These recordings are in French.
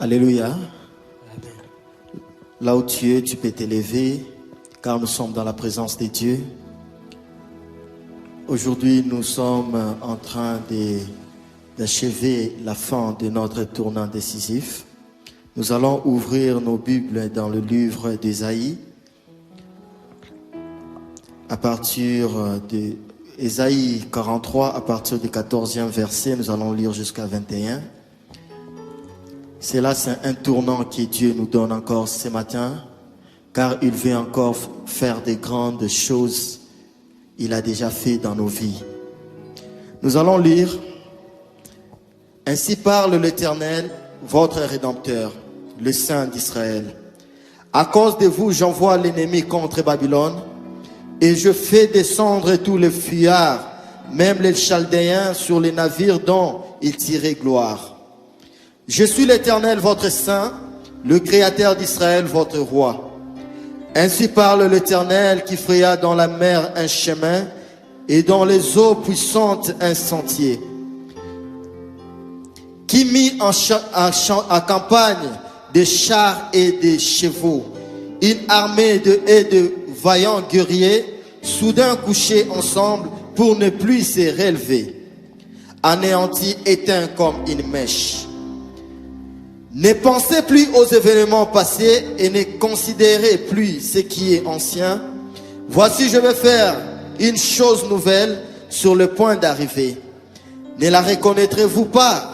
Alléluia. Là où tu es, tu peux t'élever, car nous sommes dans la présence de Dieu. Aujourd'hui, nous sommes en train d'achever la fin de notre tournant décisif. Nous allons ouvrir nos Bibles dans le livre d'Ésaïe. À partir d'Ésaïe 43, à partir du 14e verset, nous allons lire jusqu'à 21. C'est là, c'est un tournant que Dieu nous donne encore ce matin, car il veut encore faire des grandes choses. Il a déjà fait dans nos vies. Nous allons lire. Ainsi parle l'Éternel, votre Rédempteur, le Saint d'Israël. À cause de vous, j'envoie l'ennemi contre Babylone, et je fais descendre tous les fuyards, même les Chaldéens, sur les navires dont ils tiraient gloire. Je suis l'Éternel, votre Saint, le Créateur d'Israël, votre Roi. Ainsi parle l'Éternel qui fraya dans la mer un chemin et dans les eaux puissantes un sentier. Qui mit en campagne des chars et des chevaux, une armée de vaillants guerriers, soudain couchés ensemble pour ne plus se relever, anéantis, éteints comme une mèche. Ne pensez plus aux événements passés et ne considérez plus ce qui est ancien. Voici, je vais faire une chose nouvelle sur le point d'arriver. Ne la reconnaîtrez-vous pas?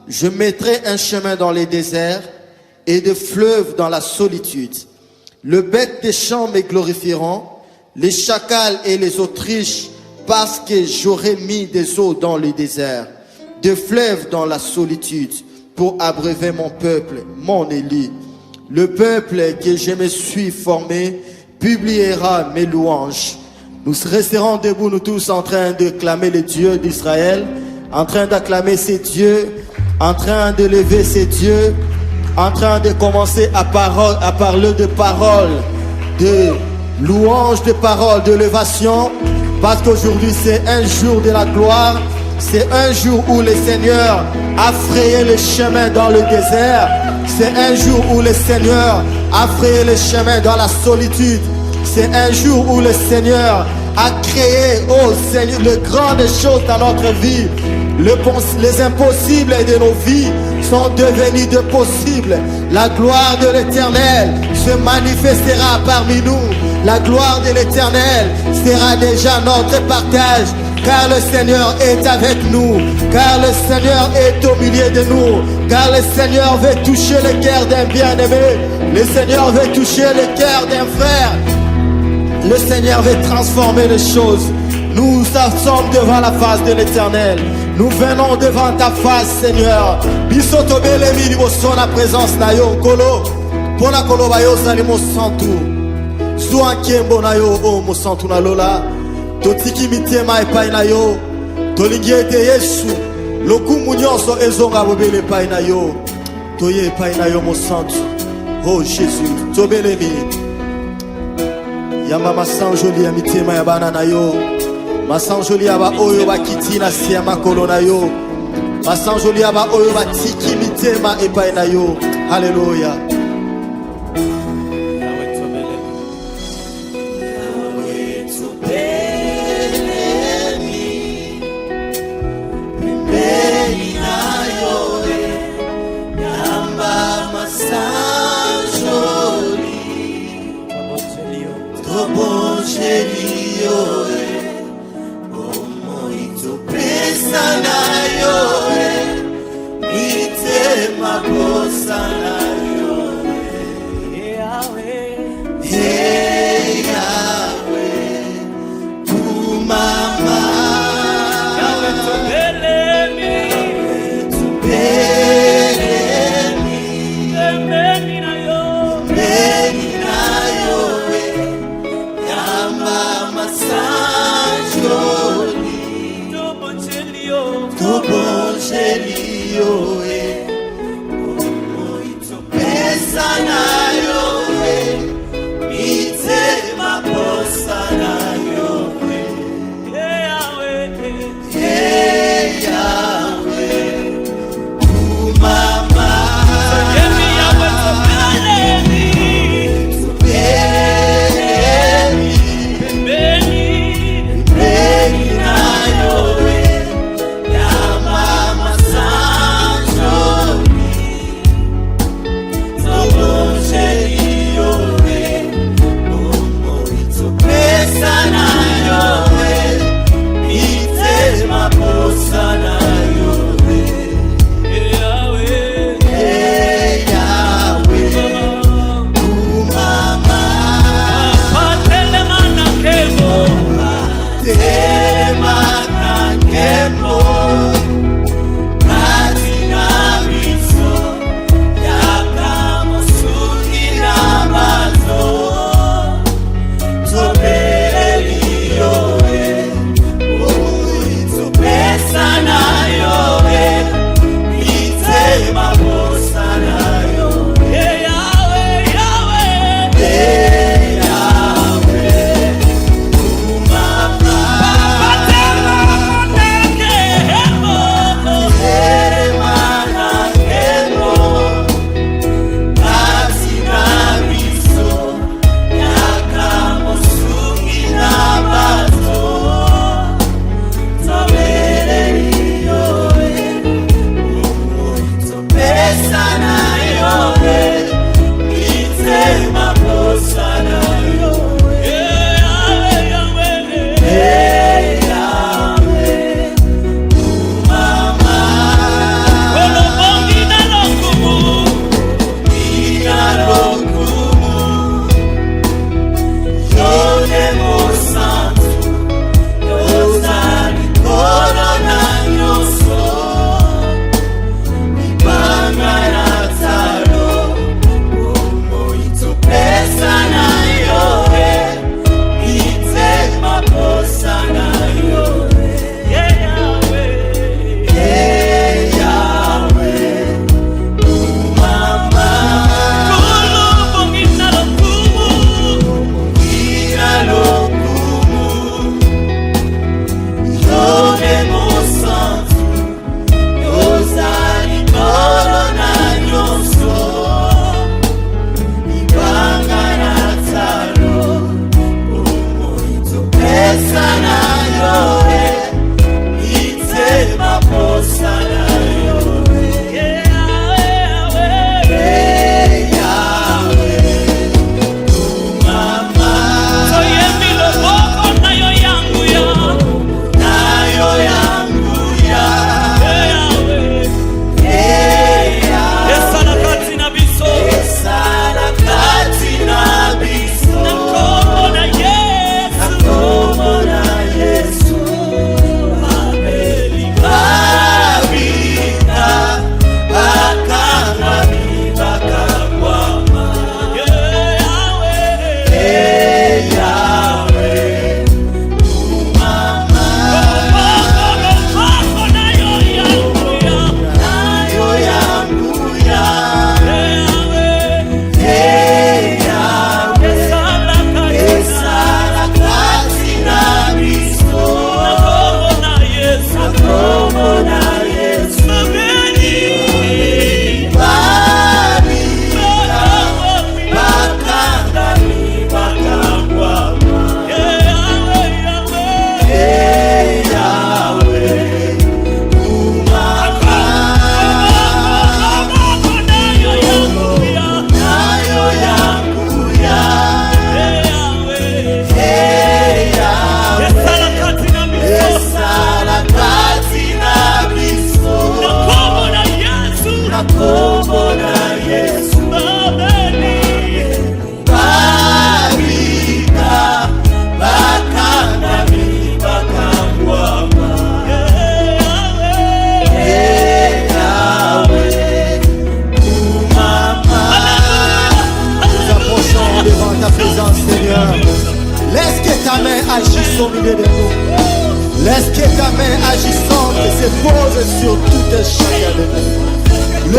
Je mettrai un chemin dans les déserts et des fleuves dans la solitude. Le bête des champs me glorifieront, les chacals et les autriches, parce que j'aurai mis des eaux dans le désert, des fleuves dans la solitude, pour abreuver mon peuple, mon élu. Le peuple que je me suis formé publiera mes louanges. Nous resterons debout, nous tous, en train de clamer le Dieu d'Israël, en train d'acclamer ses dieux, en train de lever ses dieux, en train de commencer à parler de paroles, de louanges, de paroles, de l'élévation, parce qu'aujourd'hui c'est un jour de la gloire. C'est un jour où le Seigneur a frayé le chemin dans le désert. C'est un jour où le Seigneur a frayé le chemin dans la solitude. C'est un jour où le Seigneur a créé, oh Seigneur, les grandes choses dans notre vie. Les impossibles de nos vies sont devenus de possibles. La gloire de l'Éternel se manifestera parmi nous. La gloire de l'Éternel sera déjà notre partage. Car le Seigneur est avec nous, car le Seigneur est au milieu de nous, car le Seigneur veut toucher le cœur d'un bien-aimé, le Seigneur veut toucher le cœur d'un frère, le Seigneur veut transformer les choses. Nous sommes devant la face de l'Éternel, nous venons devant ta face, Seigneur. Bisoto belemi liboso na présence na yo kolo, pona kolo bayo sali mo santu, suan kiembo na yo o mo santu na lola. Totiki mitema epai na yo, tolingi ete Yesu, lokumu nyonso ezonga bobele epai na yo, toye epai na yo mo santu. Oh Jésus, tobelemi. Yamba masanjoli ya mitema ya bana na yo, masanjoli ya ba oyo bakiti na si ya makolo na yo, masanjoli ya ba oyo batiki mitema epai na yo. Hallelujah. Pesa na yo,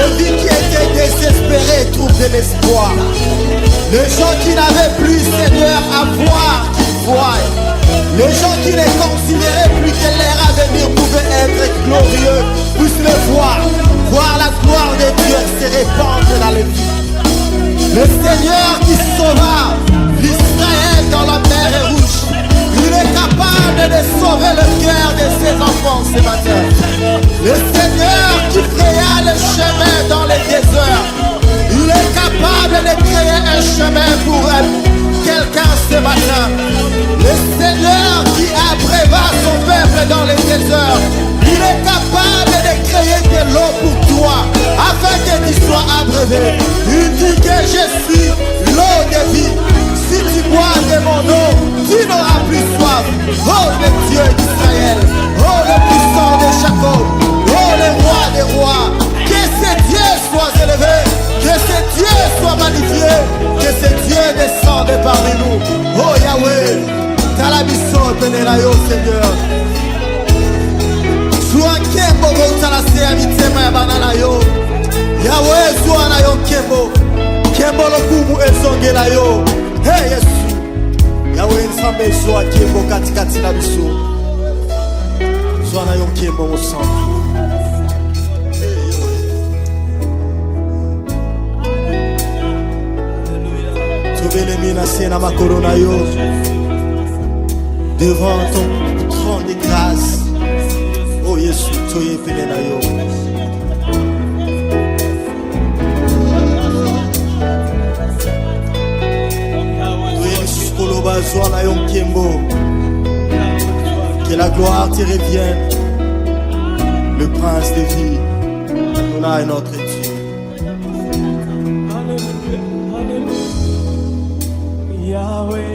Les vies qui étaient désespérées trouvent de l'espoir. Les gens qui n'avaient plus, Seigneur, à voir, qu'ils voient. Les gens qui ne considéraient plus que leur avenir pouvait être glorieux, puissent le voir. Voir la gloire de Dieu se répandre dans les vies. Le Seigneur qui sauva l'Israël dans la mer Rouge, il est capable de sauver le cœur de ses enfants ce matin. Le Seigneur qui créa le chemin dans les déserts, il est capable de créer un chemin pour quelqu'un ce matin. Le Seigneur qui abréva son peuple dans les déserts, il est capable de créer de l'eau pour toi, afin que tu sois abrévé. Il dit que je suis l'eau de vie. Si tu bois de mon eau, tu n'auras plus soif. Oh le Dieu d'Israël, oh le puissant de Jacob, oh le roi des rois. Que ce Dieu soit élevé, que ce Dieu soit magnifié, que ce Dieu descende parmi nous. Oh Yahweh, t'as la mission de la yo Seigneur. Sois kembo go la mitema ya banana yo. Yahweh sois na yo kembo. Kembo lo kumu ezongela yo. Hey Yesu. Yahweh nsambe sois kembo katikati na biso. Sois na yo kembo mo sang. Tobele mina sena makorona yo. Devant ton trône de grâce. Oh Yesu, toye pene na yo. Toye Yesu koloba zoa na yo kembo. Que la gloire te revienne. Le prince de vie. On a notre Dieu. Yahweh.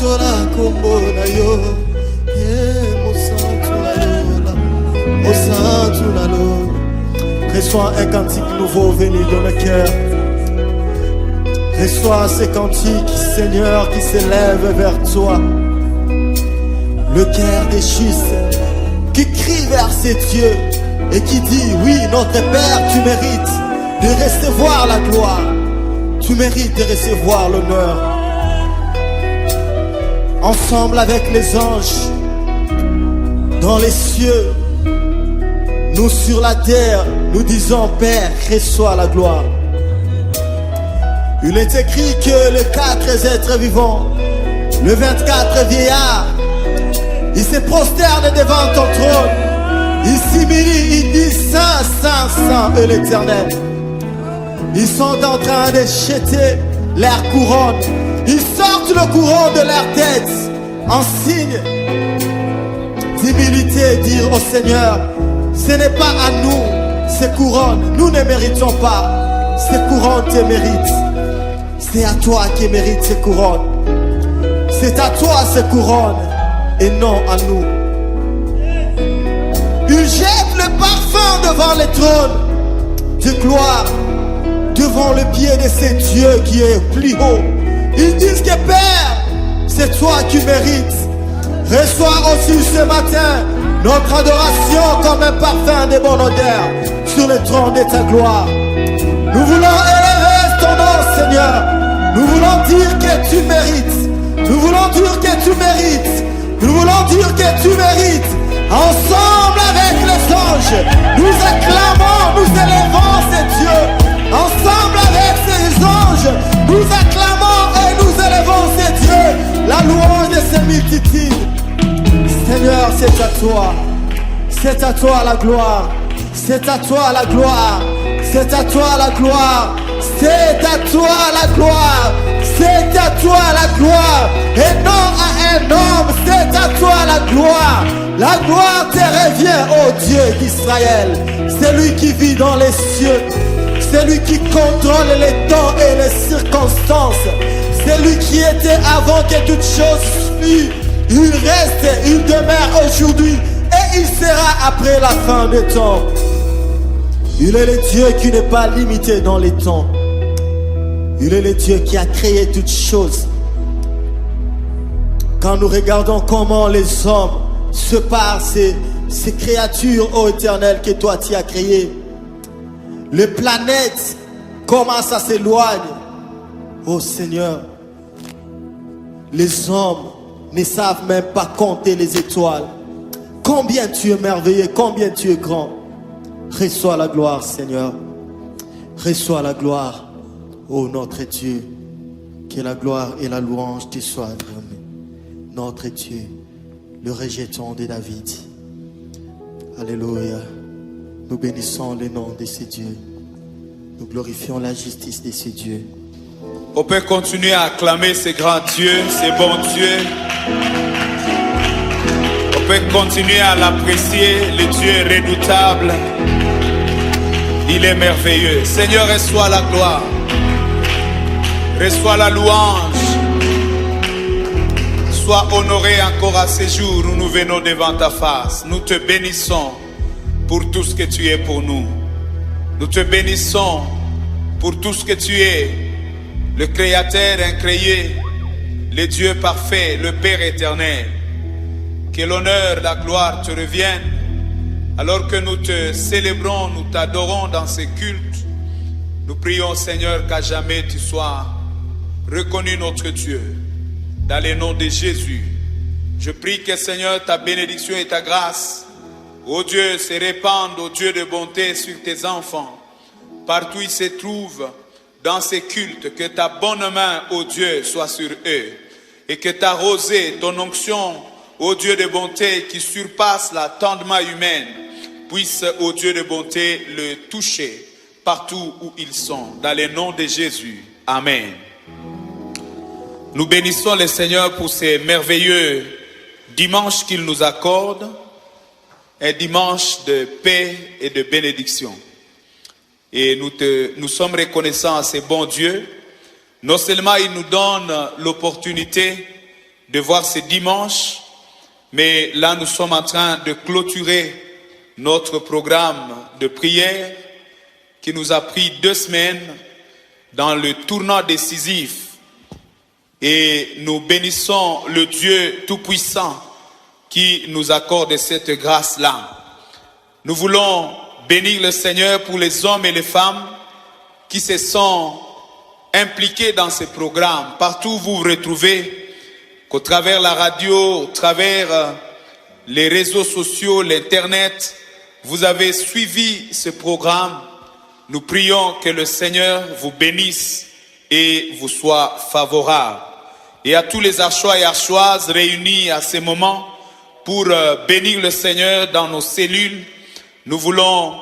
Mosantola kombo na yo. Mosantola lo. Reçois un cantique nouveau venu dans le cœur. Reçois ces cantiques, Seigneur, qui s'élèvent vers toi. Le cœur des justes qui crie vers ses dieux et qui dit, oui, notre Père, tu mérites de recevoir la gloire. Tu mérites de recevoir l'honneur. Ensemble avec les anges, dans les cieux, nous sur la terre, nous disons, Père, reçois la gloire. Il est écrit que les 4 êtres vivants, le 24 vieillards, ils se prosternent devant ton trône. Ils s'humilient, ils disent Saint, Saint, Saint est l'Éternel. Ils sont en train de jeter leur couronne. Ils sortent le couronne de leur tête en signe d'humilité, dire au Seigneur, ce n'est pas à nous ces couronnes, nous ne méritons pas. Ces couronnes te méritent. C'est à toi qui mérites ces couronnes. C'est à toi ces couronnes et non à nous. Ils jettent le parfum devant le trône de gloire, devant le pied de ce Dieu qui est plus haut. Ils disent que Père, c'est toi qui mérites. Reçois aussi ce matin notre adoration comme un parfum de bonne odeur sur le trône de ta gloire. Nous voulons élever ton nom, Seigneur. Nous voulons dire que tu mérites. Nous voulons dire que tu mérites. Nous voulons dire que tu mérites. Ensemble avec les anges, nous acclamons, nous élevons ces dieux. Ensemble avec ces anges, nous acclamons et nous élevons ces dieux. La louange de ces multitudes. Seigneur, c'est à toi. C'est à toi la gloire. C'est à toi la gloire. C'est à toi la gloire. C'est à toi la gloire. C'est à toi la gloire. Et non à un homme. C'est à toi la gloire. La gloire te revient, ô Dieu d'Israël. C'est lui qui vit dans les cieux. C'est lui qui contrôle les temps et les circonstances. C'est lui qui était avant que toute chose fût. Il reste, il demeure aujourd'hui et il sera après la fin des temps. Il est le Dieu qui n'est pas limité dans les temps. Il est le Dieu qui a créé toutes choses. Quand nous regardons comment les hommes se parent, ces créatures, ô Éternel, que toi tu as créées, les planètes commencent à s'éloigner. Ô Seigneur, les hommes ne savent même pas compter les étoiles. Combien tu es merveilleux, combien tu es grand. Reçois la gloire, Seigneur. Reçois la gloire, ô notre Dieu. Que la gloire et la louange te soient données. Notre Dieu, le rejeton de David. Alléluia. Nous bénissons le nom de ces dieux. Nous glorifions la justice de ces dieux. On peut continuer à acclamer ces grands dieux, ces bons dieux. On peut continuer à l'apprécier, le Dieu redoutable. Il est merveilleux. Seigneur, reçois la gloire. Reçois la louange. Sois honoré encore à ce jour où nous venons devant ta face. Nous te bénissons pour tout ce que tu es pour nous. Nous te bénissons pour tout ce que tu es. Le Créateur incréé, le Dieu parfait, le Père éternel. Que l'honneur, la gloire te reviennent. Alors que nous te célébrons, nous t'adorons dans ces cultes. Nous prions, Seigneur, qu'à jamais tu sois reconnu notre Dieu. Dans le nom de Jésus, je prie que, Seigneur, ta bénédiction et ta grâce, ô Dieu, se répandent, ô Dieu de bonté, sur tes enfants. Partout où ils se trouvent, dans ces cultes, que ta bonne main, ô Dieu, soit sur eux. Et que ta rosée, ton onction, ô Dieu de bonté, qui surpasse l'attendement humain, puisse, ô Dieu de bonté, le toucher partout où ils sont. Dans le nom de Jésus. Amen. Nous bénissons le Seigneur pour ces merveilleux dimanches qu'il nous accorde. Un dimanche de paix et de bénédiction. Et nous sommes reconnaissants à ce bon Dieu. Non seulement il nous donne l'opportunité de voir ce dimanche, mais là nous sommes en train de clôturer notre programme de prière qui nous a pris 2 semaines dans le tournant décisif. Et nous bénissons le Dieu Tout-Puissant qui nous accorde cette grâce-là. Nous voulons bénir le Seigneur pour les hommes et les femmes qui se sont impliqués dans ces programmes. Partout où vous vous retrouvez, qu'au travers la radio, au travers les réseaux sociaux, l'Internet, vous avez suivi ce programme. Nous prions que le Seigneur vous bénisse et vous soit favorable. Et à tous les Archois et Archoises réunis à ce moment pour bénir le Seigneur dans nos cellules, nous voulons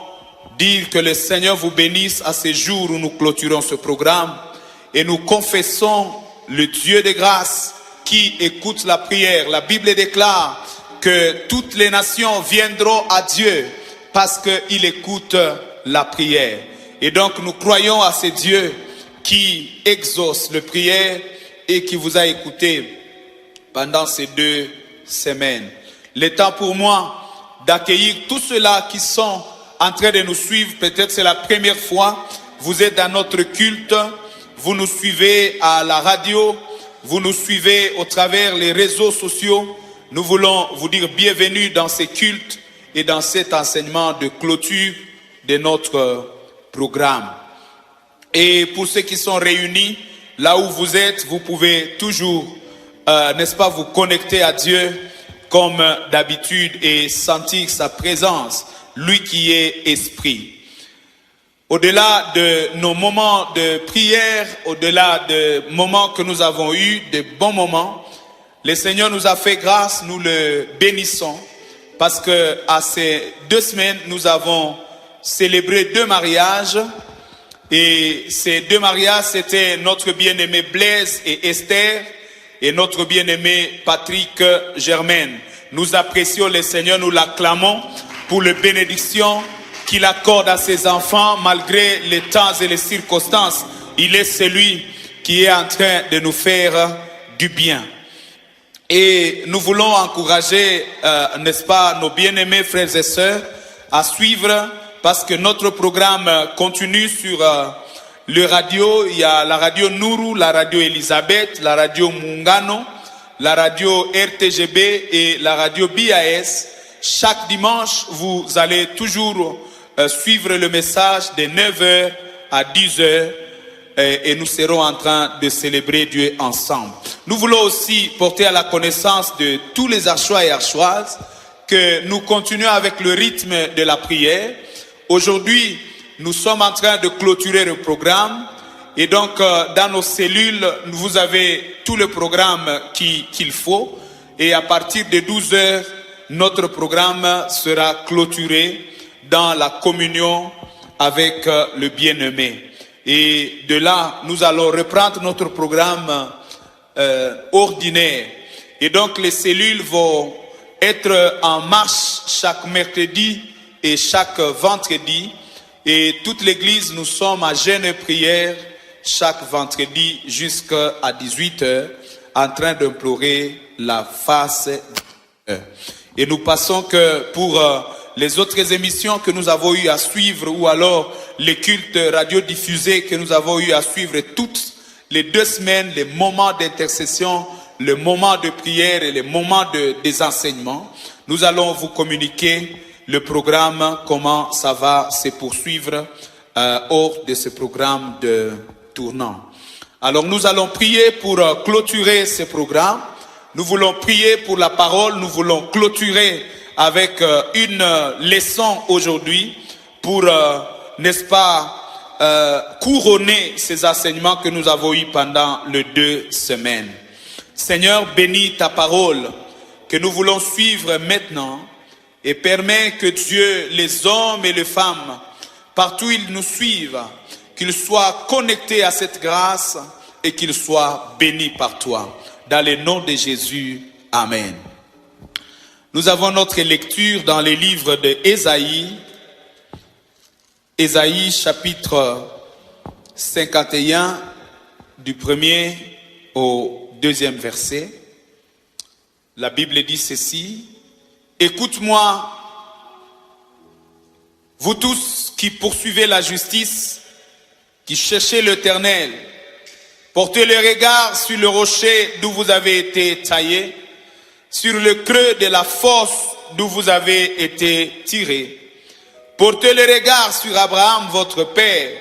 dire que le Seigneur vous bénisse à ces jours où nous clôturons ce programme et nous confessons le Dieu de grâce qui écoute la prière. La Bible déclare que toutes les nations viendront à Dieu parce qu'il écoute la prière. Et donc nous croyons à ce Dieu qui exauce les prières et qui vous a écouté pendant ces 2 semaines. Le temps pour moi d'accueillir tous ceux-là qui sont en train de nous suivre. Peut-être c'est la première fois, vous êtes dans notre culte, vous nous suivez à la radio, vous nous suivez au travers les réseaux sociaux. Nous voulons vous dire bienvenue dans ces cultes et dans cet enseignement de clôture de notre programme. Et pour ceux qui sont réunis, là où vous êtes, vous pouvez toujours, n'est-ce pas, vous connecter à Dieu comme d'habitude et sentir sa présence, lui qui est esprit. Au-delà de nos moments de prière, au-delà des moments que nous avons eus, de bons moments, le Seigneur nous a fait grâce, nous le bénissons, parce que à ces 2 semaines, nous avons célébré 2 mariages. Et ces 2 mariages, c'était notre bien-aimé Blaise et Esther et notre bien-aimé Patrick Germaine. Nous apprécions le Seigneur, nous l'acclamons pour les bénédictions qu'il accorde à ses enfants malgré les temps et les circonstances. Il est celui qui est en train de nous faire du bien. Et nous voulons encourager, n'est-ce pas, nos bien-aimés frères et sœurs à suivre parce que notre programme continue sur le radio. Il y a la radio Nourou, la radio Elisabeth, la radio Mungano, la radio RTGB et la radio BAS. Chaque dimanche, vous allez toujours suivre le message de 9h à 10h et nous serons en train de célébrer Dieu ensemble. Nous voulons aussi porter à la connaissance de tous les Archois et Archoises que nous continuons avec le rythme de la prière. Aujourd'hui, nous sommes en train de clôturer le programme et donc dans nos cellules, vous avez tout le programme qu'il faut et à partir de 12h, notre programme sera clôturé dans la communion avec le bien-aimé. Et de là, nous allons reprendre notre programme ordinaire. Et donc les cellules vont être en marche chaque mercredi et chaque vendredi. Et toute l'église, nous sommes à jeûne et prière chaque vendredi jusqu'à 18h en train d'implorer la face de Dieu. Et nous passons que pour les autres émissions que nous avons eu à suivre ou alors les cultes radiodiffusés que nous avons eu à suivre toutes les 2 semaines, les moments d'intercession, le moment de prière et les moments des enseignements, nous allons vous communiquer le programme, comment ça va se poursuivre hors de ce programme de tournant. Alors nous allons prier pour clôturer ce programme. Nous voulons prier pour la parole. Nous voulons clôturer avec une leçon aujourd'hui pour, n'est-ce pas, couronner ces enseignements que nous avons eus pendant les 2 semaines. Seigneur, bénis ta parole que nous voulons suivre maintenant et permets que Dieu, les hommes et les femmes, partout où ils nous suivent, qu'ils soient connectés à cette grâce et qu'ils soient bénis par toi. Dans le nom de Jésus, Amen. Nous avons notre lecture dans les livres de Ésaïe. Ésaïe chapitre 51 du 1er au 2e verset. La Bible dit ceci: écoute-moi, vous tous qui poursuivez la justice, qui cherchez l'Éternel, portez le regard sur le rocher d'où vous avez été taillés, sur le creux de la fosse d'où vous avez été tirés. Portez le regard sur Abraham, votre père,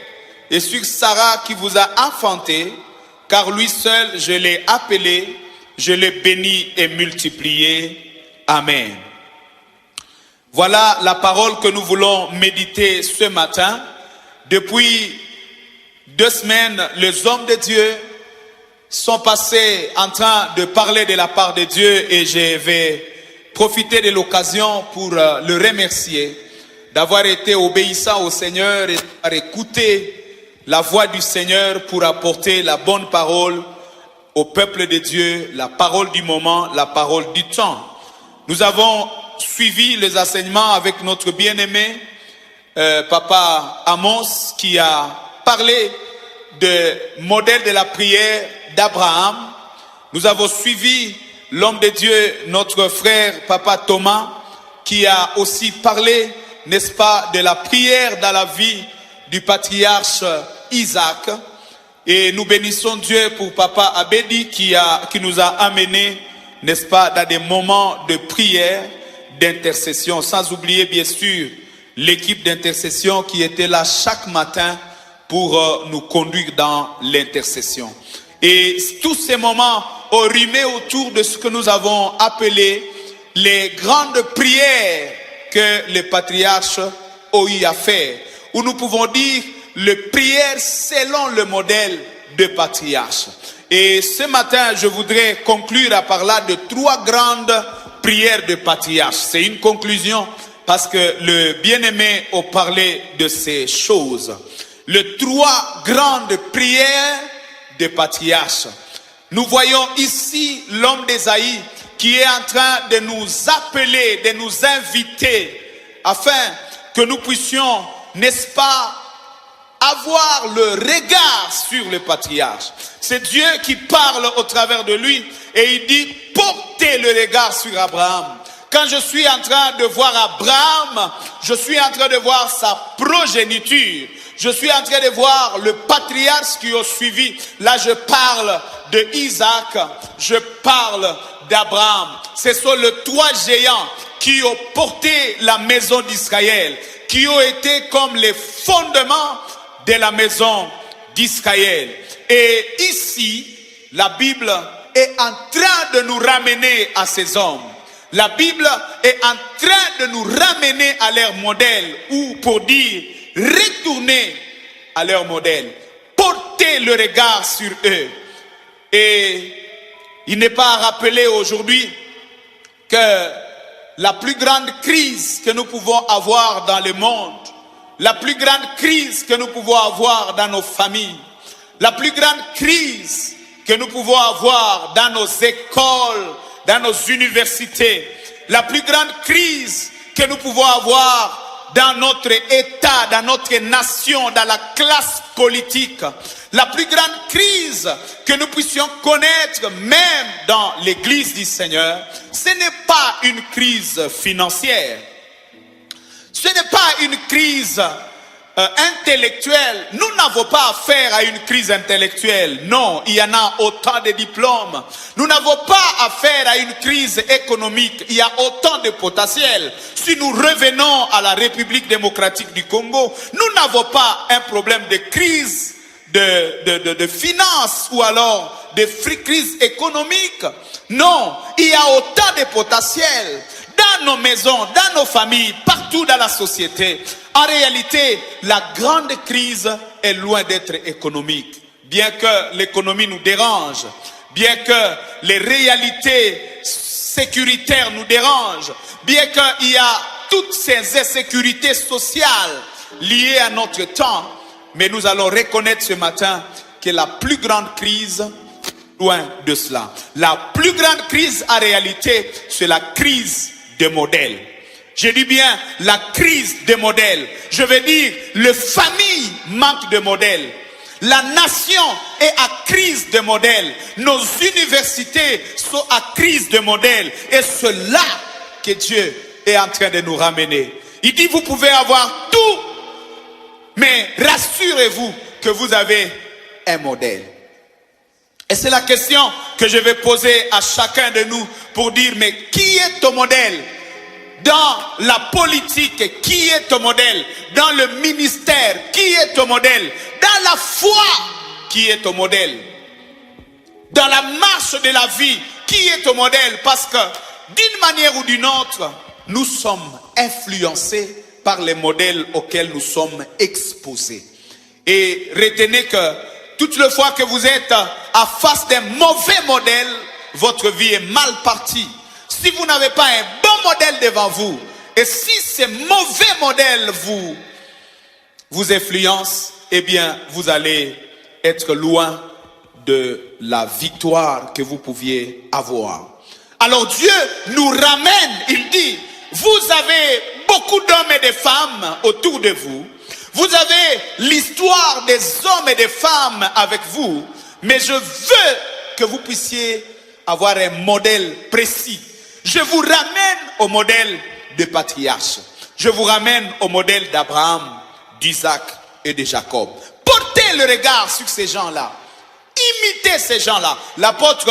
et sur Sarah qui vous a enfanté, car lui seul je l'ai appelé, je l'ai béni et multiplié. Amen. Voilà la parole que nous voulons méditer ce matin. Depuis 2 semaines, les hommes de Dieu sont passés en train de parler de la part de Dieu et je vais profiter de l'occasion pour le remercier d'avoir été obéissant au Seigneur et d'avoir écouté la voix du Seigneur pour apporter la bonne parole au peuple de Dieu, la parole du moment, la parole du temps. Nous avons suivi les enseignements avec notre bien-aimé Papa Amos qui a parlé de modèle de la prière d'Abraham. Nous avons suivi l'homme de Dieu, notre frère Papa Thomas, qui a aussi parlé, n'est-ce pas, de la prière dans la vie du patriarche Isaac. Et nous bénissons Dieu pour Papa Abedi qui nous a amenés, n'est-ce pas, dans des moments de prière, d'intercession, sans oublier bien sûr l'équipe d'intercession qui était là chaque matin pour nous conduire dans l'intercession. Et tous ces moments ont rimé autour de ce que nous avons appelé les grandes prières que les patriarches ont eu à faire, où nous pouvons dire les prières selon le modèle de patriarches. Et ce matin, je voudrais conclure à parler de 3 grandes prières de patriarches. C'est une conclusion parce que le bien-aimé a parlé de ces choses. Les 3 grandes prières de patriarches. Nous voyons ici l'homme d'Ésaïe qui est en train de nous appeler, de nous inviter afin que nous puissions, n'est-ce pas, avoir le regard sur le patriarche. C'est Dieu qui parle au travers de lui et il dit portez le regard sur Abraham. Quand je suis en train de voir Abraham, je suis en train de voir sa progéniture. Je suis en train de voir le patriarche qui a suivi. Là, je parle de Isaac, je parle d'Abraham. Ce sont les 3 géants qui ont porté la maison d'Israël, qui ont été comme les fondements de la maison d'Israël. Et ici, la Bible est en train de nous ramener à ces hommes. La Bible est en train de nous ramener à leur modèle, ou pour dire, retourner à leur modèle. Porter le regard sur eux. Et il n'est pas à rappeler aujourd'hui que la plus grande crise que nous pouvons avoir dans le monde, la plus grande crise que nous pouvons avoir dans nos familles, la plus grande crise que nous pouvons avoir dans nos écoles, dans nos universités, la plus grande crise que nous pouvons avoir dans notre État, dans notre nation, dans la classe politique, la plus grande crise que nous puissions connaître même dans l'Église du Seigneur, ce n'est pas une crise financière, ce n'est pas une crise intellectuelle. Nous n'avons pas affaire à une crise intellectuelle. Non, il y en a autant de diplômes. Nous n'avons pas affaire à une crise économique. Il y a autant de potentiel. Si nous revenons à la République démocratique du Congo, nous n'avons pas un problème de crise de finances ou alors de crise économique. Non, il y a autant de potentiel dans nos maisons, dans nos familles, partout dans la société. En réalité, la grande crise est loin d'être économique. Bien que l'économie nous dérange, bien que les réalités sécuritaires nous dérangent, bien qu'il y a toutes ces insécurités sociales liées à notre temps, mais nous allons reconnaître ce matin que la plus grande crise, loin de cela, la plus grande crise en réalité, c'est la crise des modèles. Je dis bien la crise des modèles. Je veux dire, les familles manquent de modèles. La nation est à crise de modèles. Nos universités sont à crise de modèles. Et c'est là que Dieu est en train de nous ramener. Il dit, vous pouvez avoir tout, mais rassurez-vous que vous avez un modèle. Et c'est la question que je vais poser à chacun de nous pour dire, mais qui est ton modèle? Dans la politique, qui est ton modèle? Dans le ministère, qui est ton modèle? Dans la foi, qui est ton modèle? Dans la marche de la vie, qui est ton modèle? Parce que d'une manière ou d'une autre, nous sommes influencés par les modèles auxquels nous sommes exposés. Et retenez que toute la fois que vous êtes à face d'un mauvais modèle, votre vie est mal partie. Si vous n'avez pas un bon modèle devant vous, et si ces mauvais modèles vous influencent, eh bien, vous allez être loin de la victoire que vous pouviez avoir. Alors Dieu nous ramène, il dit, vous avez beaucoup d'hommes et de femmes autour de vous. Vous avez l'histoire des hommes et des femmes avec vous, mais je veux que vous puissiez avoir un modèle précis. Je vous ramène au modèle de patriarche. Je vous ramène au modèle d'Abraham, d'Isaac et de Jacob. Portez le regard sur ces gens-là. Imitez ces gens-là. L'apôtre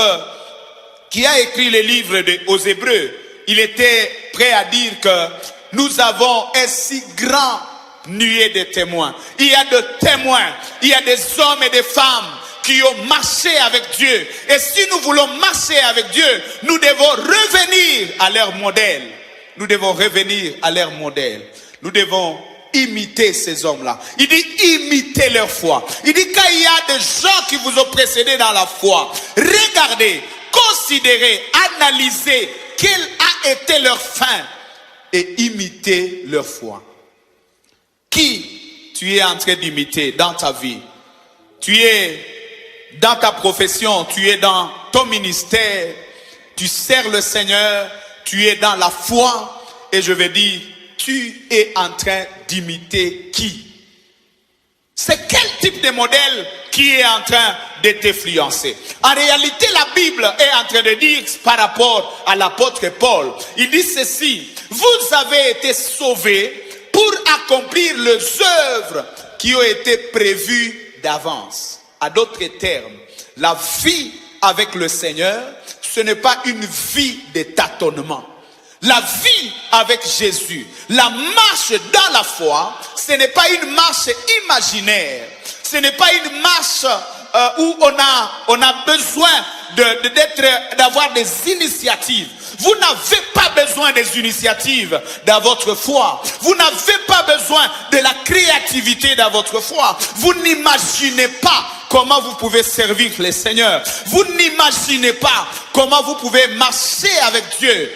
qui a écrit les livres aux Hébreux, il était prêt à dire que nous avons un si grand nuée de témoins. Il y a des témoins, il y a des hommes et des femmes qui ont marché avec Dieu. Et si nous voulons marcher avec Dieu, nous devons revenir à leur modèle. Nous devons revenir à leur modèle. Nous devons imiter ces hommes-là. Il dit imitez leur foi. Il dit quand il y a des gens qui vous ont précédé dans la foi, regardez, considérez, analysez quelle a été leur fin et imitez leur foi. Qui tu es en train d'imiter dans ta vie? Tu es dans ta profession, tu es dans ton ministère, tu sers le Seigneur, tu es dans la foi, et je vais dire, tu es en train d'imiter qui? C'est quel type de modèle qui est en train de t'influencer? En réalité, la Bible est en train de dire par rapport à l'apôtre Paul, il dit ceci, vous avez été sauvés pour accomplir les œuvres qui ont été prévues d'avance. À d'autres termes, la vie avec le Seigneur, ce n'est pas une vie de tâtonnement. La vie avec Jésus, la marche dans la foi, ce n'est pas une marche imaginaire. Ce n'est pas une marche où on a besoin d'avoir des initiatives. Vous n'avez pas besoin des initiatives dans votre foi. Vous n'avez pas besoin de la créativité dans votre foi. Vous n'imaginez pas comment vous pouvez servir le Seigneur. Vous n'imaginez pas comment vous pouvez marcher avec Dieu.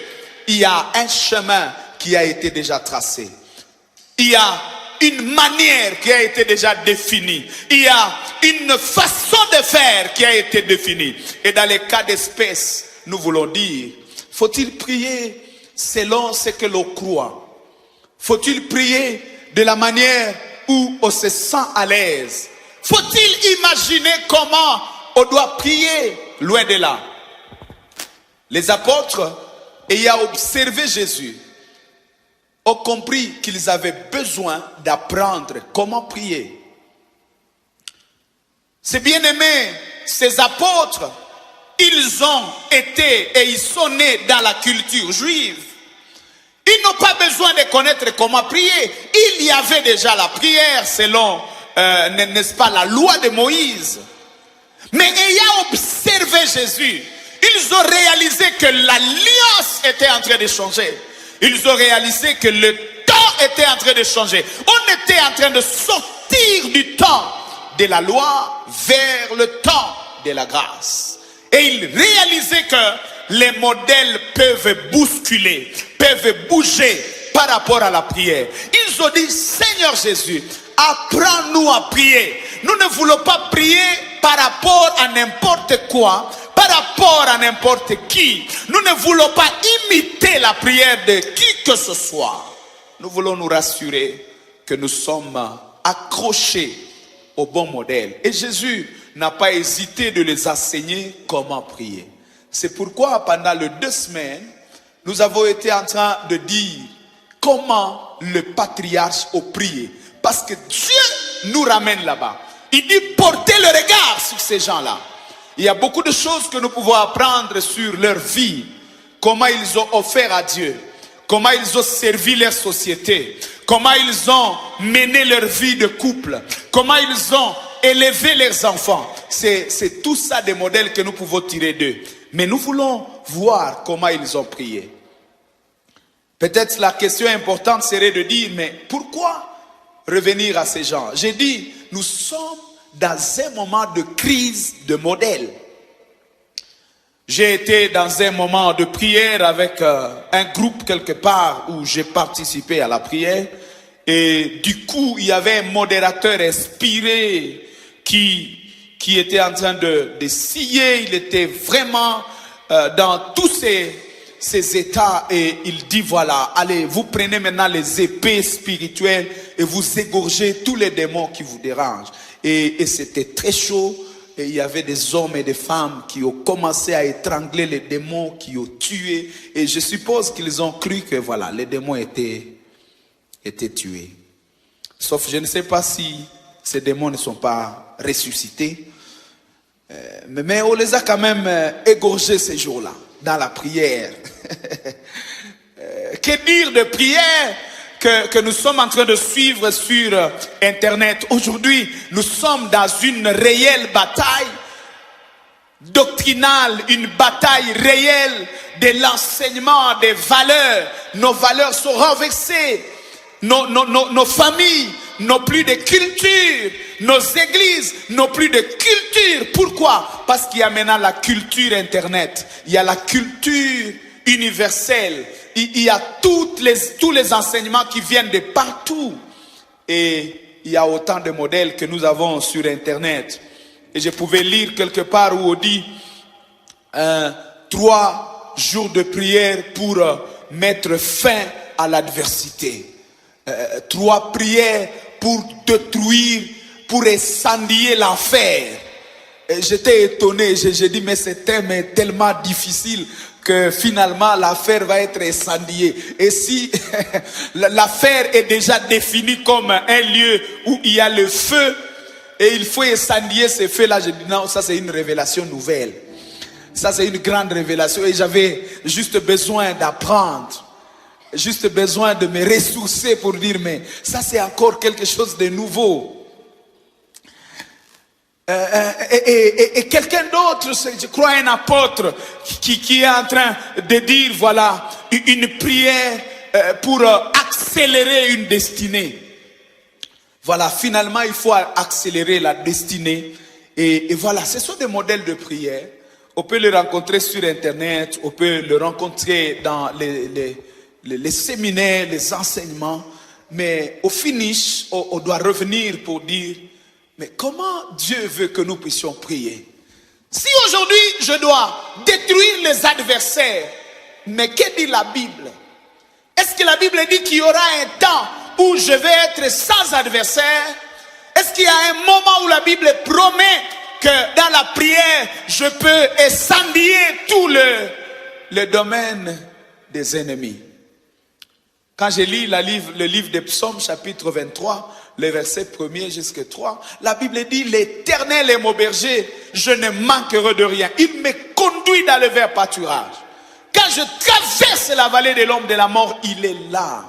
Il y a un chemin qui a été déjà tracé. Il y a une manière qui a été déjà définie. Il y a une façon de faire qui a été définie. Et dans les cas d'espèce, nous voulons dire, faut-il prier selon ce que l'on croit? Faut-il prier de la manière où on se sent à l'aise? Faut-il imaginer comment on doit prier? Loin de là. Les apôtres, ayant observé Jésus, ont compris qu'ils avaient besoin d'apprendre comment prier. Ces bien-aimés, ces apôtres, ils ont été et ils sont nés dans la culture juive. Ils n'ont pas besoin de connaître comment prier. Il y avait déjà la prière selon, n'est-ce pas, la loi de Moïse. Mais ayant observé Jésus, ils ont réalisé que l'alliance était en train de changer. Ils ont réalisé que le temps était en train de changer. On était en train de sortir du temps de la loi vers le temps de la grâce. Et ils réalisaient que les modèles peuvent bousculer, peuvent bouger par rapport à la prière. Ils ont dit, Seigneur Jésus, apprends-nous à prier. Nous ne voulons pas prier par rapport à n'importe quoi, par rapport à n'importe qui. Nous ne voulons pas imiter la prière de qui que ce soit. Nous voulons nous rassurer que nous sommes accrochés au bon modèle. Et Jésus n'a pas hésité de les enseigner comment prier. C'est pourquoi pendant les 2 semaines, nous avons été en train de dire comment le patriarche a prié. Parce que Dieu nous ramène là-bas. Il dit portez le regard sur ces gens-là. Il y a beaucoup de choses que nous pouvons apprendre sur leur vie. Comment ils ont offert à Dieu. Comment ils ont servi leur société. Comment ils ont mené leur vie de couple. Comment ils ont élevé leurs enfants. C'est tout ça des modèles que nous pouvons tirer d'eux. Mais nous voulons voir comment ils ont prié. Peut-être la question importante serait de dire, mais pourquoi revenir à ces gens? J'ai dit, nous sommes dans un moment de crise de modèle. J'ai été dans un moment de prière avec un groupe quelque part où j'ai participé à la prière. Et du coup, il y avait un modérateur inspiré qui était en train de scier. Il était vraiment dans tous ces états. Et il dit, voilà, allez, vous prenez maintenant les épées spirituelles et vous égorgez tous les démons qui vous dérangent. Et c'était très chaud. Et il y avait des hommes et des femmes qui ont commencé à étrangler les démons, qui ont tué. Et je suppose qu'ils ont cru que voilà, les démons étaient tués. Sauf je ne sais pas si ces démons ne sont pas ressuscités. Mais on les a quand même égorgés ces jours-là, dans la prière. Que dire de prière que nous sommes en train de suivre sur Internet. Aujourd'hui, nous sommes dans une réelle bataille doctrinale, une bataille réelle de l'enseignement des valeurs. Nos valeurs sont renversées. Nos familles n'ont plus de culture. Nos églises n'ont plus de culture. Pourquoi? Parce qu'il y a maintenant la culture Internet. Il y a la culture universelle. Il y a tous les enseignements qui viennent de partout. Et il y a autant de modèles que nous avons sur Internet. Et je pouvais lire quelque part où on dit 3 jours de prière pour mettre fin à l'adversité. 3 prières pour détruire, pour incendier l'enfer. J'étais étonné, j'ai dit mais ce thème est tellement difficile que finalement l'affaire va être incendiée. Et si l'affaire est déjà définie comme un lieu où il y a le feu et il faut incendier ce feu-là, je dis non, ça c'est une révélation nouvelle. Ça c'est une grande révélation et j'avais juste besoin d'apprendre. Juste besoin de me ressourcer pour dire mais ça c'est encore quelque chose de nouveau. Et quelqu'un d'autre, je crois un apôtre qui est en train de dire voilà une prière pour accélérer une destinée. Voilà, finalement il faut accélérer la destinée et voilà, ce sont des modèles de prière. On peut les rencontrer sur Internet, on peut les rencontrer dans les séminaires, les enseignements, mais au finish on doit revenir pour dire mais comment Dieu veut que nous puissions prier? Si aujourd'hui je dois détruire les adversaires, mais que dit la Bible? Est-ce que la Bible dit qu'il y aura un temps où je vais être sans adversaire? Est-ce qu'il y a un moment où la Bible promet que dans la prière, je peux incendier tout le domaine des ennemis? Quand je lis le livre des Psaumes, chapitre 23, le verset 1er jusqu'à 3, la Bible dit, l'Éternel est mon berger, je ne manquerai de rien. Il me conduit dans le vert pâturage. Quand je traverse la vallée de l'ombre de la mort, il est là.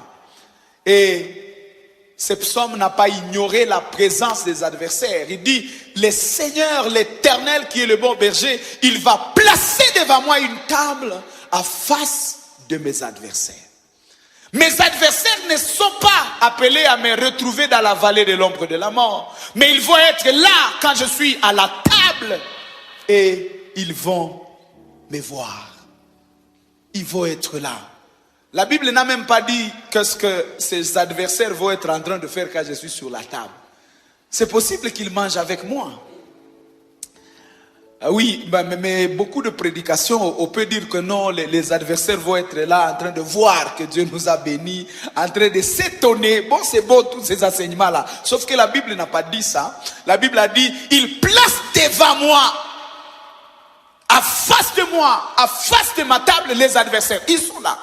Et ce psaume n'a pas ignoré la présence des adversaires. Il dit, le Seigneur, l'Éternel qui est le bon berger, il va placer devant moi une table à face de mes adversaires. Mes adversaires ne sont pas appelés à me retrouver dans la vallée de l'ombre de la mort. Mais ils vont être là quand je suis à la table. Et ils vont me voir. Ils vont être là. La Bible n'a même pas dit qu'est-ce que ces adversaires vont être en train de faire quand je suis sur la table. C'est possible qu'ils mangent avec moi. Oui, mais beaucoup de prédications, on peut dire que non, les adversaires vont être là en train de voir que Dieu nous a bénis, en train de s'étonner. Bon, c'est beau tous ces enseignements-là. Sauf que la Bible n'a pas dit ça. La Bible a dit, il place devant moi, à face de moi, à face de ma table, les adversaires. Ils sont là.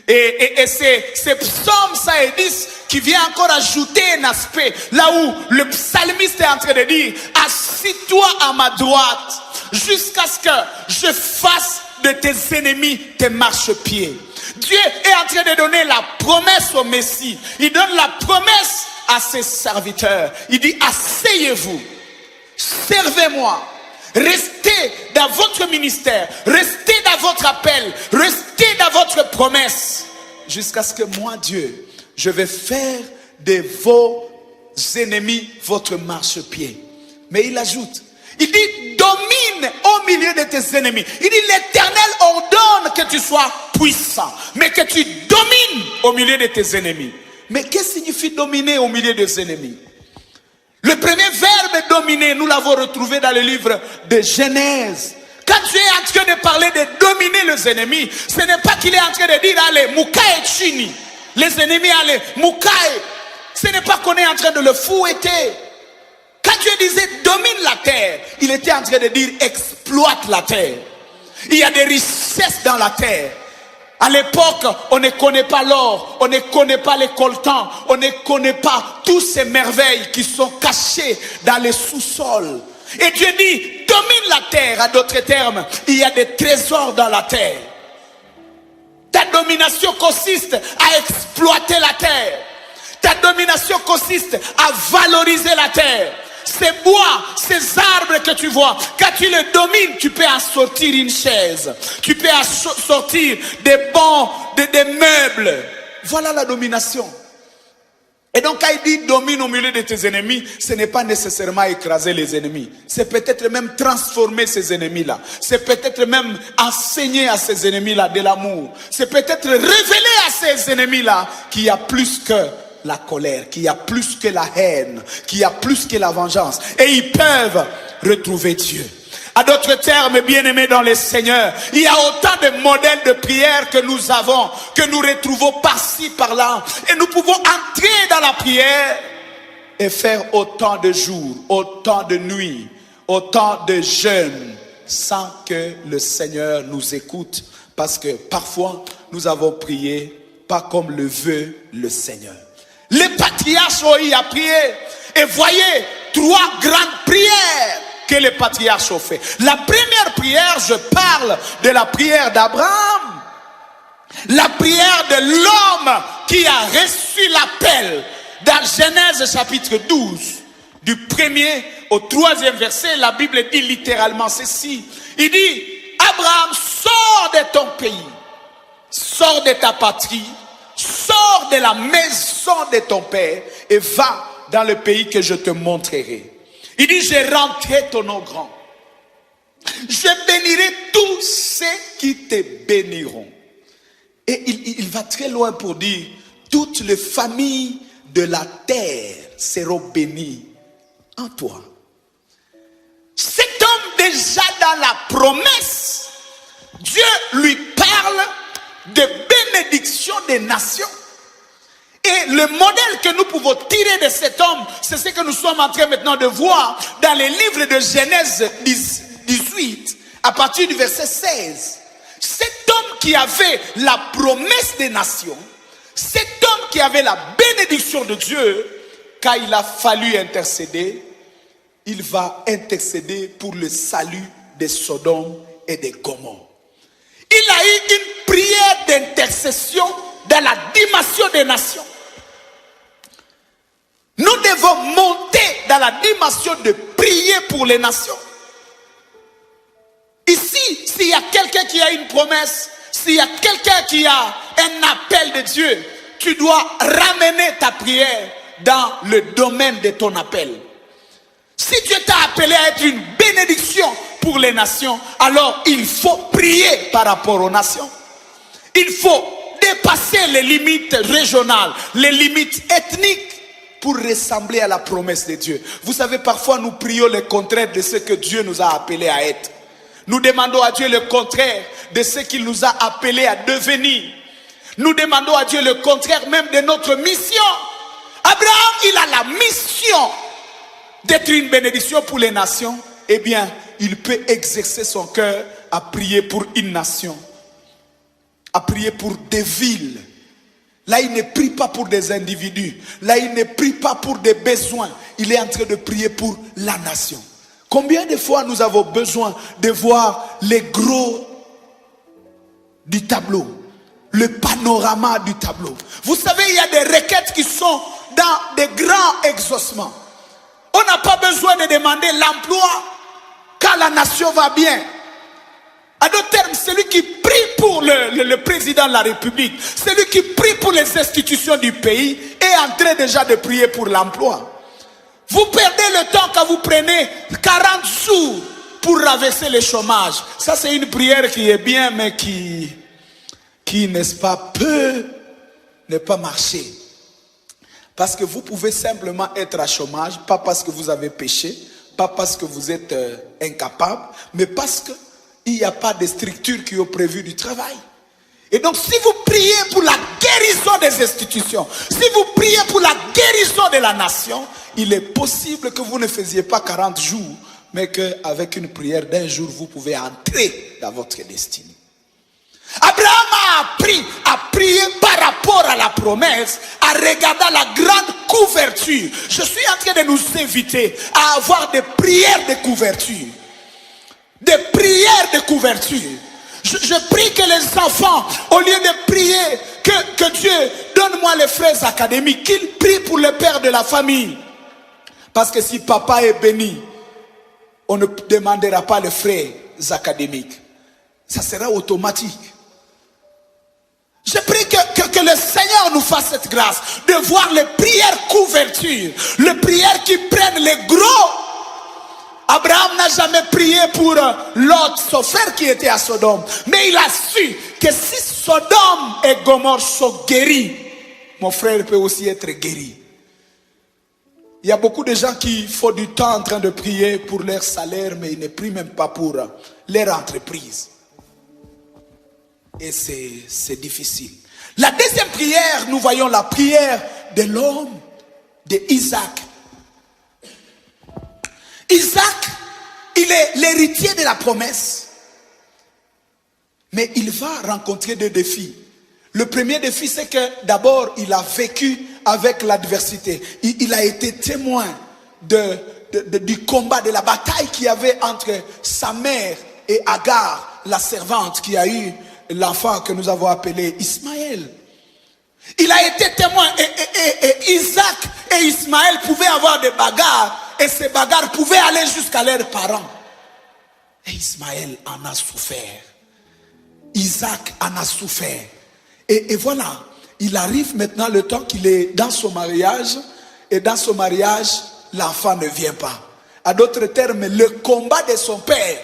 Et c'est Psaume 110 qui vient encore ajouter un aspect là où le psalmiste est en train de dire: assis-toi à ma droite jusqu'à ce que je fasse de tes ennemis tes marchepieds. Dieu est en train de donner la promesse au Messie. Il donne la promesse à ses serviteurs. Il dit: asseyez-vous, servez-moi. Restez dans votre ministère, restez dans votre appel, restez dans votre promesse, jusqu'à ce que moi, Dieu, je vais faire de vos ennemis votre marchepied. Mais il ajoute, il dit: domine au milieu de tes ennemis. Il dit: l'Éternel ordonne que tu sois puissant, mais que tu domines au milieu de tes ennemis. Mais qu'est-ce que signifie dominer au milieu des ennemis? Le premier verbe dominer, nous l'avons retrouvé dans le livre de Genèse. Quand Dieu est en train de parler de dominer les ennemis, ce n'est pas qu'il est en train de dire: allez, Mukae Chini. Les ennemis, allez, Mukae. Ce n'est pas qu'on est en train de le fouetter. Quand Dieu disait domine la terre, il était en train de dire exploite la terre. Il y a des richesses dans la terre. À l'époque, on ne connaît pas l'or, on ne connaît pas les coltans, on ne connaît pas toutes ces merveilles qui sont cachées dans les sous-sols. Et Dieu dit, domine la terre. À d'autres termes, il y a des trésors dans la terre. Ta domination consiste à exploiter la terre. Ta domination consiste à valoriser la terre. Ces bois, ces arbres que tu vois, quand tu les domines, tu peux en sortir une chaise. Tu peux en sortir des bancs, des meubles. Voilà la domination. Et donc quand il dit domine au milieu de tes ennemis, ce n'est pas nécessairement écraser les ennemis. C'est peut-être même transformer ces ennemis-là. C'est peut-être même enseigner à ces ennemis-là de l'amour. C'est peut-être révéler à ces ennemis-là qu'il y a plus que la colère, qu'il y a plus que la haine, qu'il y a plus que la vengeance. Et ils peuvent retrouver Dieu. À d'autres termes, bien-aimés dans le Seigneur, il y a autant de modèles de prière que nous avons, que nous retrouvons par-ci, par-là. Et nous pouvons entrer dans la prière et faire autant de jours, autant de nuits, autant de jeûnes, sans que le Seigneur nous écoute. Parce que parfois, nous avons prié pas comme le veut le Seigneur. Les patriarches ont eu à prier. Et voyez, 3 grandes prières que les patriarches ont fait. La première prière, je parle de la prière d'Abraham. La prière de l'homme qui a reçu l'appel. Dans Genèse chapitre 12, du 1er au 3e verset, la Bible dit littéralement ceci. Il dit, Abraham, sors de ton pays, sors de ta patrie, sors de la maison de ton père et va dans le pays que je te montrerai. Il dit, je rendrai ton nom grand. Je bénirai tous ceux qui te béniront. Et il va très loin pour dire, toutes les familles de la terre seront bénies en toi. Cet homme déjà dans la promesse, Dieu lui parle de bénédiction des nations. Et le modèle que nous pouvons tirer de cet homme, c'est ce que nous sommes en train maintenant de voir dans les livres de Genèse 18, à partir du verset 16. Cet homme qui avait la promesse des nations, cet homme qui avait la bénédiction de Dieu, quand il a fallu intercéder, il va intercéder pour le salut de Sodome et de Gomorrhe. Il a eu une prière d'intercession dans la dimension des nations. Nous devons monter dans la dimension de prier pour les nations. Ici, s'il y a quelqu'un qui a une promesse, s'il y a quelqu'un qui a un appel de Dieu, tu dois ramener ta prière dans le domaine de ton appel. Si Dieu t'a appelé à être une bénédiction pour les nations, alors il faut prier par rapport aux nations. Il faut dépasser les limites régionales, les limites ethniques. pour ressembler à la promesse de Dieu. Vous savez, parfois nous prions le contraire de ce que Dieu nous a appelés à être. Nous demandons à Dieu le contraire de ce qu'il nous a appelés à devenir. Nous demandons à Dieu le contraire même de notre mission. Abraham, il a la mission d'être une bénédiction pour les nations. Eh bien, il peut exercer son cœur à prier pour une nation, à prier pour des villes. Là, il ne prie pas pour des individus. Là, il ne prie pas pour des besoins. Il est en train de prier pour la nation. Combien de fois nous avons besoin de voir les gros du tableau, le panorama du tableau. Vous savez, il y a des requêtes qui sont dans des grands exaucements. On n'a pas besoin de demander l'emploi quand la nation va bien. À d'autres termes, celui qui prie pour le président de la République, celui qui prie pour les institutions du pays, est en train déjà de prier pour l'emploi. Vous perdez le temps quand vous prenez 40 jours pour rabaisser le chômage. Ça, c'est une prière qui est bien, mais qui n'est-ce pas, peut ne pas marcher. Parce que vous pouvez simplement être à chômage, pas parce que vous avez péché, pas parce que vous êtes incapable, mais parce qu'il n'y a pas de structure qui ont prévu du travail. Et donc, si vous priez pour la guérison des institutions, si vous priez pour la guérison de la nation, il est possible que vous ne faisiez pas 40 jours, mais qu'avec une prière d'un jour, vous pouvez entrer dans votre destinée. Abraham a appris à prier par rapport à la promesse, à regarder la grande couverture. Je suis en train de nous inviter à avoir des prières de couverture. Des prières de couverture. Je prie que les enfants, au lieu de prier que Dieu donne-moi les frais académiques, qu'ils prient pour le père de la famille. Parce que si papa est béni, on ne demandera pas les frais académiques. Ça sera automatique. Je prie que le Seigneur nous fasse cette grâce de voir les prières couverture, les prières qui prennent les gros. Abraham n'a jamais prié pour Lot, son frère qui était à Sodome. Mais il a su que si Sodome et Gomorrhe sont guéris, mon frère peut aussi être guéri. Il y a beaucoup de gens qui font du temps en train de prier pour leur salaire, mais ils ne prient même pas pour leur entreprise. Et c'est difficile. La deuxième prière, nous voyons la prière de l'homme d'Isaac. Isaac, il est l'héritier de la promesse. Mais il va rencontrer deux défis. Le premier défi, c'est que d'abord, il a vécu avec l'adversité. Il a été témoin du combat, de la bataille qu'il y avait entre sa mère et Agar, la servante qui a eu l'enfant que nous avons appelé Ismaël. Il a été témoin et Isaac et Ismaël pouvaient avoir des bagarres et ces bagarres pouvaient aller jusqu'à leurs parents. Et Ismaël en a souffert. Isaac en a souffert. Et voilà, il arrive maintenant le temps qu'il est dans son mariage et dans son mariage, l'enfant ne vient pas. À d'autres termes, le combat de son père,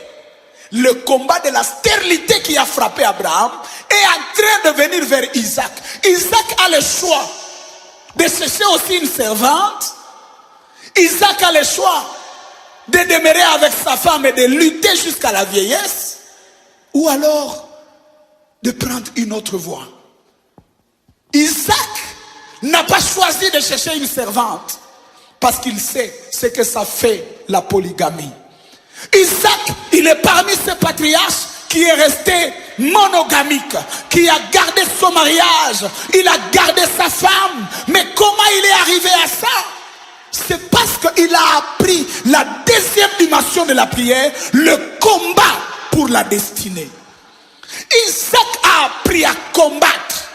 le combat de la stérilité qui a frappé Abraham est en train de venir vers Isaac. Isaac a le choix de chercher aussi une servante. Isaac a le choix de demeurer avec sa femme et de lutter jusqu'à la vieillesse. Ou alors de prendre une autre voie. Isaac n'a pas choisi de chercher une servante parce qu'il sait ce que ça fait la polygamie. Isaac, il est parmi ces patriarches qui est resté monogamique, qui a gardé son mariage, il a gardé sa femme. Mais comment il est arrivé à ça? C'est parce qu'il a appris la deuxième dimension de la prière, le combat pour la destinée. Isaac a appris à combattre.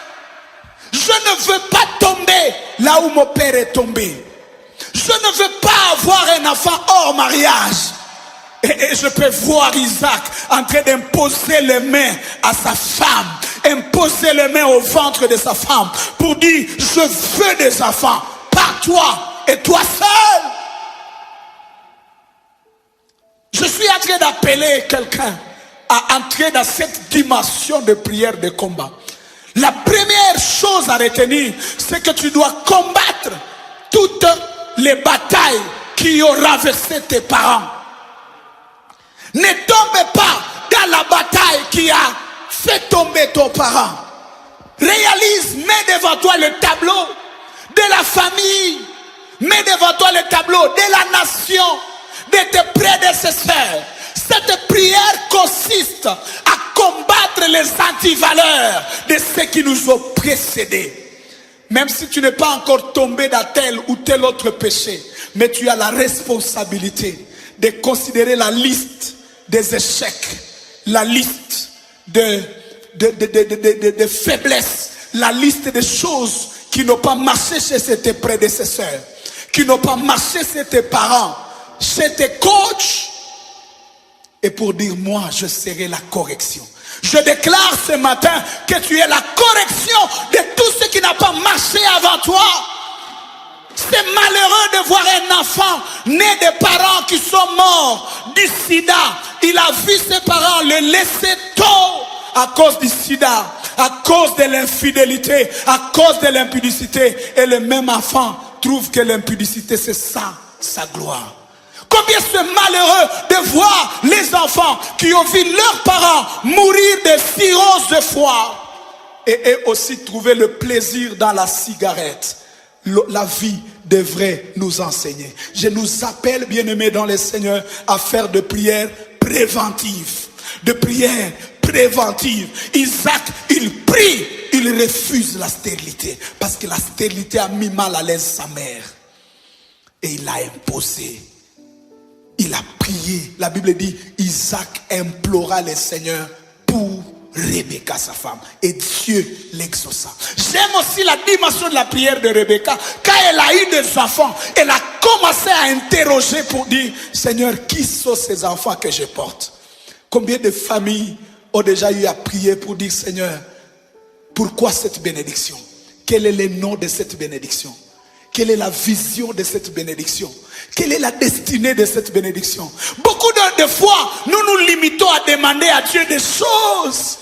Je ne veux pas tomber là où mon père est tombé. Je ne veux pas avoir un enfant hors mariage. Et je peux voir Isaac en train d'imposer les mains à sa femme, imposer les mains au ventre de sa femme pour dire: je veux des enfants par toi et toi seul. Je suis en train d'appeler quelqu'un à entrer dans cette dimension de prière de combat. La première chose à retenir, c'est que tu dois combattre toutes les batailles qui ont renversé tes parents. Ne tombe pas dans la bataille qui a fait tomber ton parent. Réalise, mets devant toi le tableau de la famille, mets devant toi le tableau de la nation, de tes prédécesseurs. Cette prière consiste à combattre les antivaleurs de ceux qui nous ont précédés. Même si tu n'es pas encore tombé dans tel ou tel autre péché, mais tu as la responsabilité de considérer la liste des échecs, la liste de faiblesses, la liste des choses qui n'ont pas marché chez tes prédécesseurs, qui n'ont pas marché chez tes parents, chez tes coachs, et pour dire, moi, je serai la correction. Je déclare ce matin que tu es la correction de tout ce qui n'a pas marché avant toi. C'est malheureux de voir un enfant né de parents qui sont morts du sida. Il a vu ses parents le laisser tôt à cause du sida, à cause de l'infidélité, à cause de l'impudicité. Et le même enfant trouve que l'impudicité, c'est ça, sa gloire. Combien c'est malheureux de voir les enfants qui ont vu leurs parents mourir de cirrhose de foie et aussi trouver le plaisir dans la cigarette. La vie devrait nous enseigner. Je nous appelle, bien-aimés dans le Seigneur, à faire de prières préventives. De prières préventives. Isaac, il prie, il refuse la stérilité. Parce que la stérilité a mis mal à l'aise sa mère. Et il l'a imposé. Il a prié. La Bible dit, Isaac implora le Seigneur pour Rebecca, sa femme. Et Dieu l'exauça. J'aime aussi la dimension de la prière de Rebecca. Quand elle a eu des enfants, elle a commencé à interroger pour dire, Seigneur, qui sont ces enfants que je porte? Combien de familles ont déjà eu à prier pour dire, Seigneur, pourquoi cette bénédiction? Quel est le nom de cette bénédiction? Quelle est la vision de cette bénédiction? Quelle est la destinée de cette bénédiction? Beaucoup de fois, nous nous limitons à demander à Dieu des choses.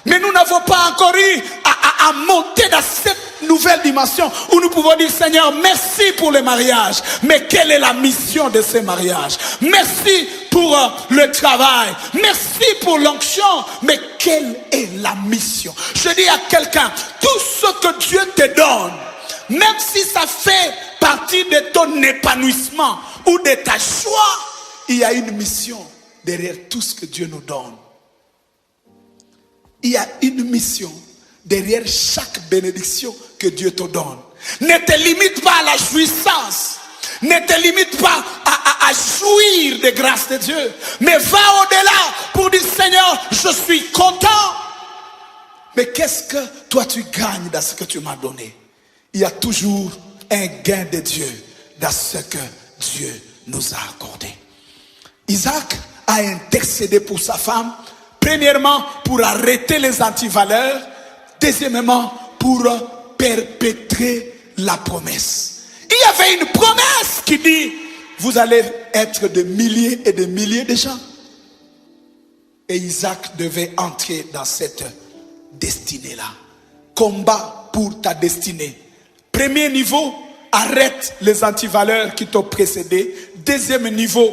Mais nous n'avons pas encore eu à monter dans cette nouvelle dimension où nous pouvons dire, Seigneur, merci pour le mariage. Mais quelle est la mission de ce mariage? Merci pour le travail. Merci pour l'onction. Mais quelle est la mission? Je dis à quelqu'un, tout ce que Dieu te donne, même si ça fait partie de ton épanouissement ou de ta joie, il y a une mission derrière tout ce que Dieu nous donne. Il y a une mission derrière chaque bénédiction que Dieu te donne. Ne te limite pas à la jouissance. Ne te limite pas à jouir des grâces de Dieu. Mais va au-delà pour dire, Seigneur, je suis content. Mais qu'est-ce que toi tu gagnes dans ce que tu m'as donné? Il y a toujours un gain de Dieu dans ce que Dieu nous a accordé. Isaac a intercédé pour sa femme. Premièrement, pour arrêter les antivaleurs. Deuxièmement, pour perpétrer la promesse. Il y avait une promesse qui dit, vous allez être de milliers et de milliers de gens. Et Isaac devait entrer dans cette destinée-là. Combat pour ta destinée. Premier niveau, arrête les antivaleurs qui t'ont précédé. Deuxième niveau,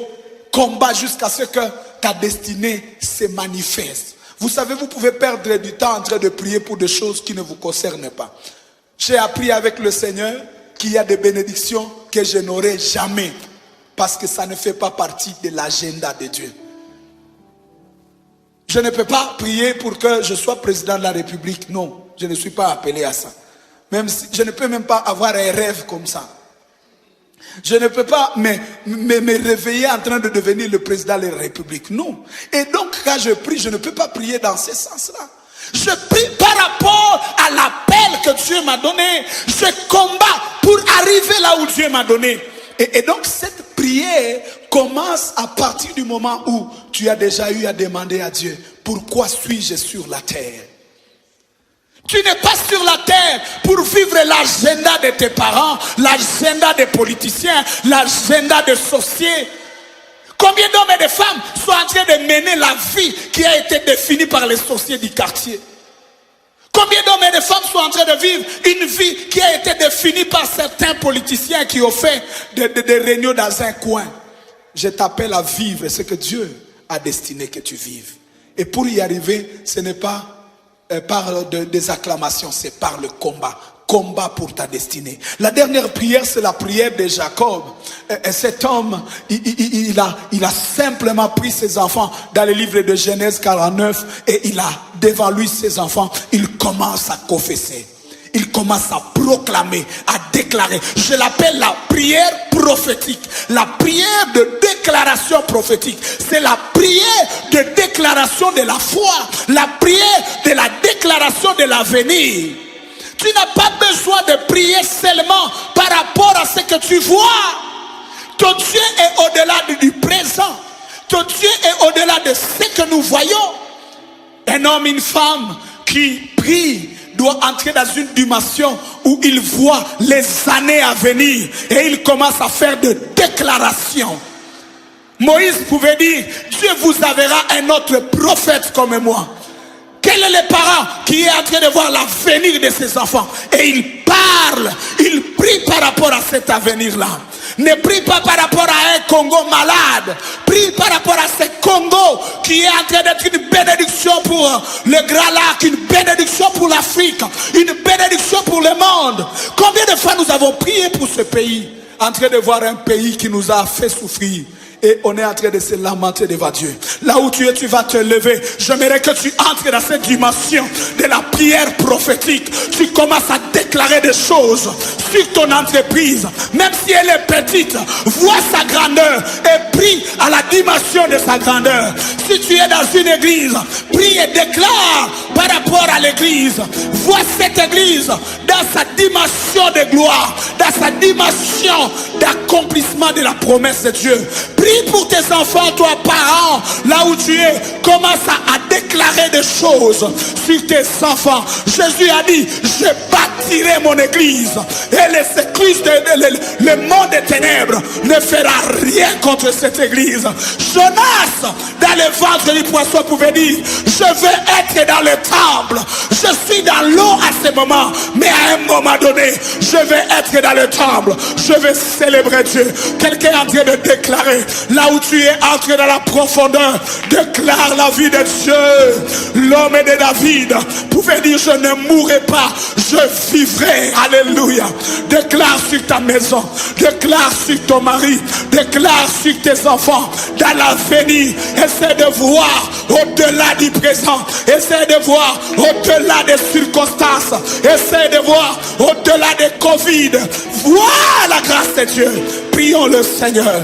combat jusqu'à ce que ta destinée se manifeste. Vous savez, vous pouvez perdre du temps en train de prier pour des choses qui ne vous concernent pas. J'ai appris avec le Seigneur qu'il y a des bénédictions que je n'aurai jamais parce que ça ne fait pas partie de l'agenda de Dieu. Je ne peux pas prier pour que je sois président de la République. Non, je ne suis pas appelé à ça. Même si, je ne peux même pas avoir un rêve comme ça. Je ne peux pas me réveiller en train de devenir le président de la République. Non. Et donc, quand je prie, je ne peux pas prier dans ce sens-là. Je prie par rapport à l'appel que Dieu m'a donné. Je combats pour arriver là où Dieu m'a donné. Et donc, cette prière commence à partir du moment où tu as déjà eu à demander à Dieu, pourquoi suis-je sur la terre? Tu n'es pas sur la terre pour vivre l'agenda de tes parents, l'agenda des politiciens, l'agenda des sorciers. Combien d'hommes et de femmes sont en train de mener la vie qui a été définie par les sorciers du quartier? Combien d'hommes et de femmes sont en train de vivre une vie qui a été définie par certains politiciens qui ont fait des réunions dans un coin. Je t'appelle à vivre ce que Dieu a destiné que tu vives. Et pour y arriver, ce n'est pas par des acclamations, c'est par le combat. Combat pour ta destinée. La dernière prière, c'est la prière de Jacob. Et cet homme, il a simplement pris ses enfants dans le livre de Genèse 49 et il a devant lui ses enfants. Il commence à confesser. Il commence à proclamer, à déclarer. Je l'appelle la prière prophétique. La prière de déclaration prophétique. C'est la prière de déclaration de la foi. La prière de la déclaration de l'avenir. Tu n'as pas besoin de prier seulement par rapport à ce que tu vois. Ton Dieu est au-delà du présent. Ton Dieu est au-delà de ce que nous voyons. Un homme, une femme qui prie doit entrer dans une dimension où il voit les années à venir et il commence à faire des déclarations. Moïse pouvait dire, Dieu vous enverra un autre prophète comme moi. Quel est le parent qui est en train de voir l'avenir de ses enfants? Et il parle, il prie par rapport à cet avenir-là. Ne prie pas par rapport à un Congo malade. Prie par rapport à ce Congo qui est en train d'être une bénédiction pour le Grand Lac, une bénédiction pour l'Afrique, une bénédiction pour le monde. Combien de fois nous avons prié pour ce pays, en train de voir un pays qui nous a fait souffrir? Et on est en train de se lamenter devant Dieu. Là où tu es, tu vas te lever. J'aimerais que tu entres dans cette dimension de la prière prophétique. Tu commences à déclarer des choses sur ton entreprise. Même si elle est petite, vois sa grandeur et prie à la dimension de sa grandeur. Si tu es dans une église, prie et déclare par rapport à l'église. Vois cette église dans sa dimension de gloire, dans sa dimension d'accomplissement de la promesse de Dieu. Prie pour tes enfants, toi parent, là où tu es, commence à déclarer des choses sur tes enfants. Jésus a dit, je bâtirai mon église et les écluses le monde des ténèbres ne fera rien contre cette église. Jonas, dans le ventre du poisson, pouvait dire, je veux être dans le temple. Je suis dans l'eau à ce moment, mais à un moment donné, je vais être dans le temple. Je vais célébrer Dieu. Quelqu'un est en train de déclarer, là où tu es entré dans la profondeur, déclare la vie de Dieu. L'homme de David pouvait dire, je ne mourrai pas, je vivrai. Alléluia. Déclare sur ta maison, déclare sur ton mari, déclare sur tes enfants, dans l'avenir. Essaie de voir au-delà du présent, essaie de voir au-delà des circonstances, essaie de voir au-delà des Covid. Vois la grâce de Dieu. Prions le Seigneur.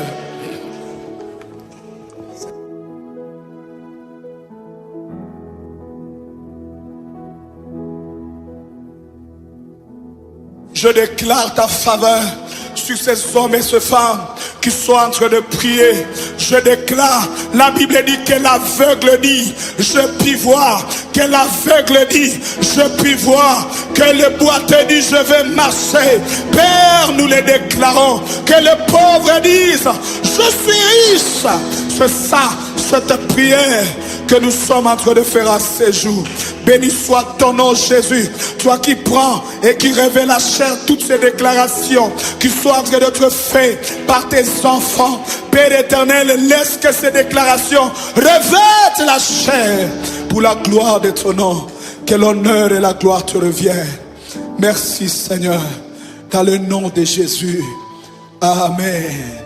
Je déclare ta faveur sur ces hommes et ces femmes qui sont en train de prier. Je déclare, la Bible dit que l'aveugle dit, je puis voir. Que l'aveugle dit, je puis voir. Que le boiteux dit, je vais marcher. Père, nous les déclarons. Que le pauvre dise, je suis riche. C'est ça, cette prière que nous sommes en train de faire à ces jours. Béni soit ton nom, Jésus. Toi qui prends et qui révèle à chair toutes ces déclarations qui sont en train d'être faites par tes enfants. Père éternel, laisse que ces déclarations revêtent la chair pour la gloire de ton nom. Que l'honneur et la gloire te reviennent. Merci Seigneur. Dans le nom de Jésus. Amen.